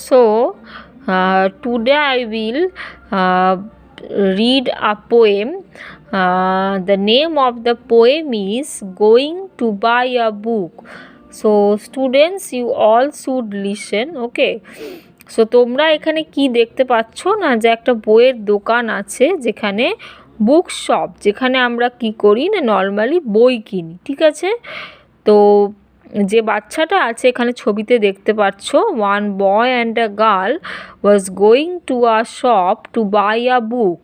So, today I will read a poem. The name of the poem is Going to Buy a Book. So, students, you all should listen. Okay. So তোমরা এখানে কি দেখতে পাচ্ছ না, যে একটা বইয়ের দোকান আছে, যেখানে বুক শপ, যেখানে আমরা কি করি না নর্মালি বই কিনি, ঠিক আছে। তো যে বাচ্চাটা আছে এখানে ছবিতে দেখতে পাচ্ছ, one boy and a girl was going to a shop to buy a book.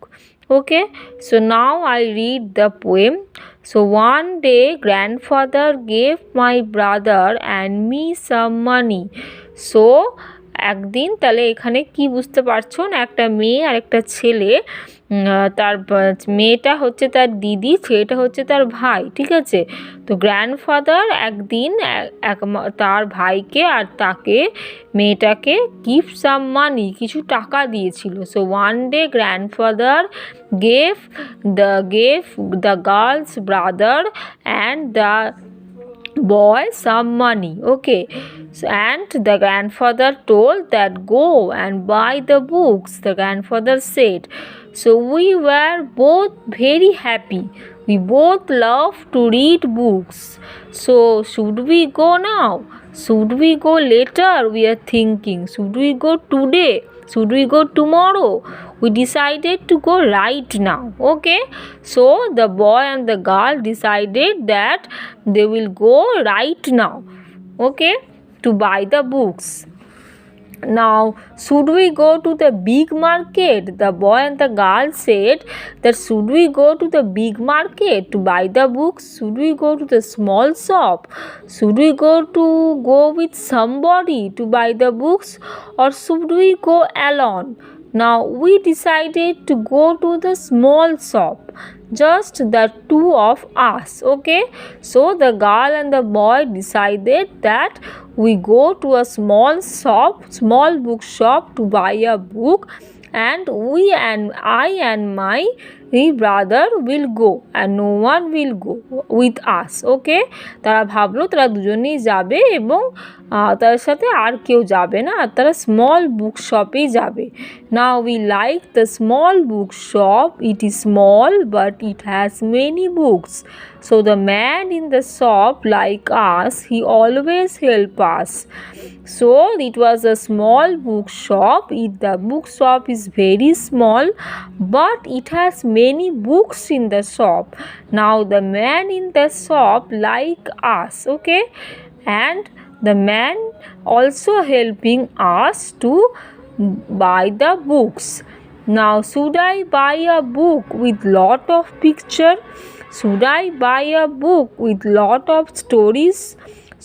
Okay, so now I read the poem. So one day grandfather gave my brother and me some money. So একদিন, তাহলে এখানে কি বুঝতে পারছো না, একটা মেয়ে আর একটা ছেলে, তার মেয়েটা হচ্ছে তার দিদি, ছেলেটা হচ্ছে তার ভাই, ঠিক আছে। তো গ্র্যান্ডফাদার একদিন তার ভাইকে আর তাকে মেয়েটাকে গিফট সাম মানি, কিছু টাকা দিয়েছিল। So one day grandfather gave the girls brother and the boy some money. Okay, so, and the grandfather told that go and buy the books. The grandfather said, so we were both very happy. We both love to read books. So should we go now? Should we go later? We are thinking. Should we go today? Should we go tomorrow? We decided to go right now. Okay, so the boy and the girl decided that they will go right now, okay, to buy the books. Now, should we go to the big market? The boy and the girl said that should we go to the big market to buy the books? Should we go to the small shop? Should we go with somebody to buy the books, or should we go alone? Now we decided to go to the small shop, just the two of us. Okay, so the girl and the boy decided that we go to a small book shop to buy a book, and I and my brother will go and no one will go with us. Okay, তারা ভাবলো তারা দুজনেই যাবে এবং তার সাথে আর কেউ যাবে না, আর তারা স্মল বুক শপেই যাবে। Now we like the small book shop. It is small but it has many books. So the man in the shop like us, he always help us. So it was a small book shop. The book shop is very small but it has many books in the shop. Now the man in the shop like us, okay, and the man also helping us to buy the books. Now should I buy a book with lot of picture? Should I buy a book with lot of stories?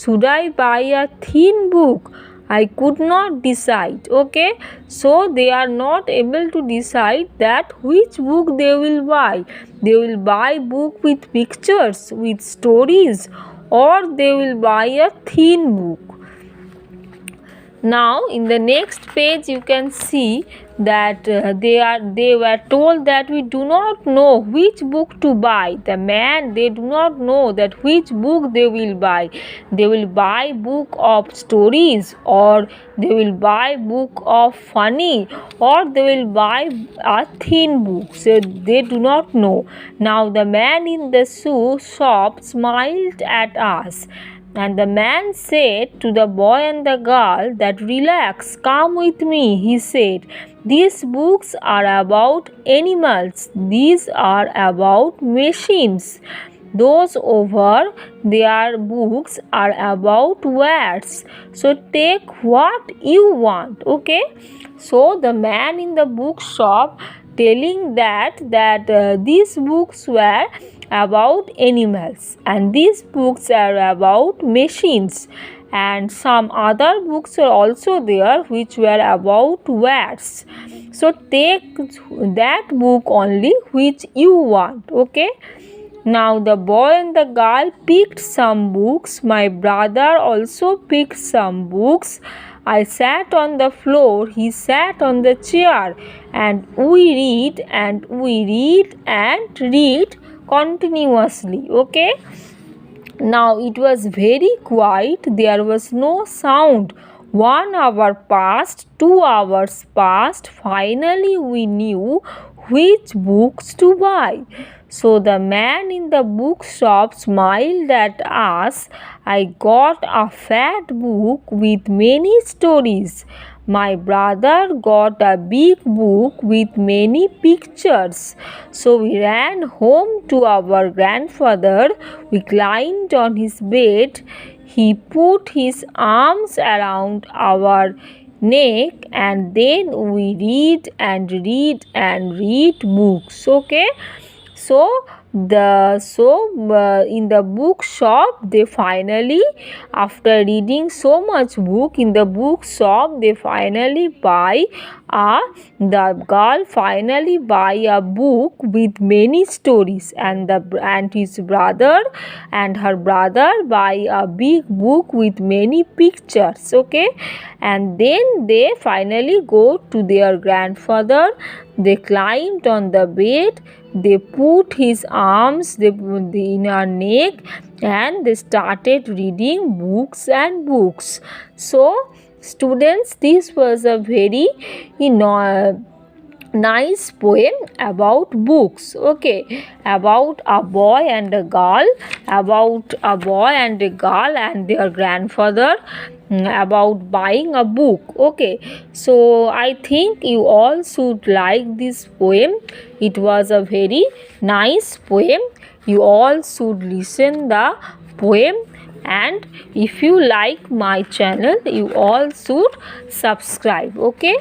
Should I buy a thin book? I could not decide. Okay, so they are not able to decide that which book they will buy. They will buy book with pictures, with stories, or they will buy a thin book. Now in the next page you can see that they were told that we do not know which book to buy. The man, they do not know that which book they will buy. They will buy book of stories, or they will buy book of funny, or they will buy a thin book. So they do not know. Now the man in the shoe shop smiled at us, and the man said to the boy and the girl that relax, come with me. He said, these books are about animals, these are about machines. Those over their books are about words. So take what you want. Okay, so the man in the bookshop telling that these books were about animals and these books are about machines, and some other books are also there which were about words. So take that book only which you want. Okay, now the boy and the girl picked some books. My brother also picked some books. I sat on the floor, he sat on the chair, and we read and we read and read continuously. Okay, now it was very quiet, there was no sound, 1 hour passed, 2 hours passed. Finally, we knew which books to buy. So the man in the bookshop smiled at us. I got a fat book with many stories. My brother got a big book with many pictures. So we ran home to our grandfather. We climbed on his bed. He put his arms around our neck, and then we read and read and read books. Okay, so in the bookshop, they finally, after reading so much book in the bookshop, they finally buy the girl finally buy a book with many stories, and his brother and her brother buy a big book with many pictures. Okay, and then they finally go to their grandfather. They climbed on the bed. They put his arms in her neck, and they started reading books and books. So, students, this was a very nice poem about books. Okay, about a boy and a girl, and their grandfather, about buying a book. Okay, so I think you all should like this poem. It was a very nice poem. You all should listen the poem, and if you like my channel, you all should subscribe. Okay.